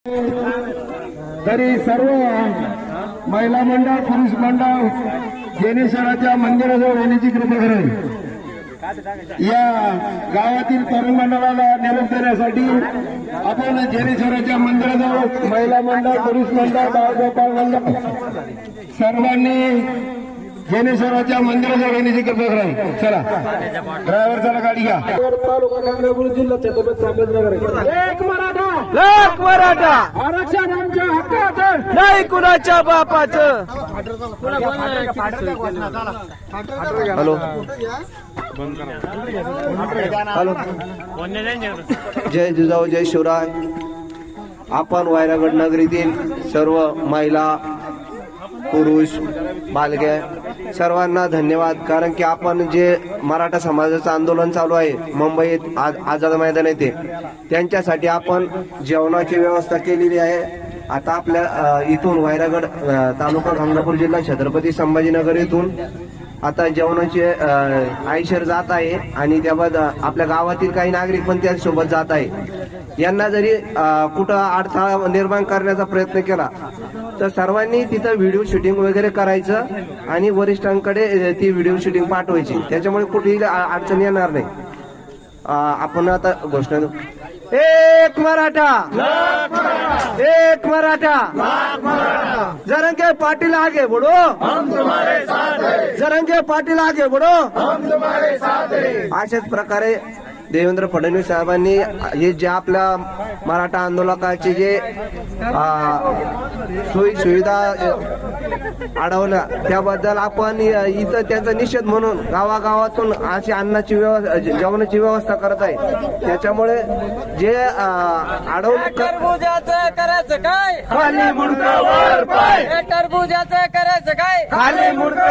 तरी सर्व महिला मंडळ पुरुष मंडळ जेनेश्वराच्या मंदिराजवळ येण्याची कृपा करेल। या गावातील तरुण मंडळाला निरोप देण्यासाठी आपण जेनेश्वराच्या मंदिराजवळ महिला मंडळ पुरुष मंडळ बाळगोपाळ मंडळ सर्वांनी जेनेश्वराच्या मंदिराजवळ येण्याची कृपा करावी। चला ड्रायव्हर चला गाडी घ्या। तालुका गंगापूर जिल्हा छत्रपती संभाजीनगर। एक मराठा लाख मराठा आरक्षण आमच्या हक्काचं नाही कुणाच्या बापाचं। हॅलो हॅलो, जय जिजाऊ जय शिवराय। आपण वायरागड नगरीतील सर्व महिला पुरुष बालके सर्वांना धन्यवाद। कारण की आपण जे मराठा समाजाचं आंदोलन चालू आहे मुंबईत आझाद मैदान येथे, त्यांच्यासाठी आपण जेवणाची व्यवस्था केलेली आहे। आता आपल्या इथून वायरागड तालुका गंगापूर जिल्हा छत्रपती संभाजीनगर येथून आता जेवणाची आयशर जात आहे आणि त्याबाद आपल्या गावातील काही नागरिक पण त्यासोबत जात आहे। यांना जरी कुठं अडथळा निर्माण करण्याचा प्रयत्न केला तर सर्वांनी तिथं व्हिडिओ शूटिंग वगैरे करायचं आणि वरिष्ठांकडे ती व्हिडिओ शूटिंग पाठवायची, त्याच्यामुळे कुठेही अडचण येणार नाही। आपण आता घोषणा देऊ, एक मराठा एक मराठा जरंगे पाटील आगे बढ़ो, जरंगे पाटील आगे बढ़ो। अशाच प्रकारे देवेंद्र फडणवीस साहेबांनी हे जे आपल्या मराठा आंदोलकाचे जे सोयी सुविधा अडवल्या त्याबद्दल आपण इथं त्यांचा निषेध म्हणून गावागावातून अशी अन्नाची व्यवस्था जेवणाची व्यवस्था करत आहे। त्याच्यामुळे जे अडवणूक टरबुजाचं करायचं काय खाली मुंडकावर पाय, टरबुजाचं करायचं काय खाली मुंडका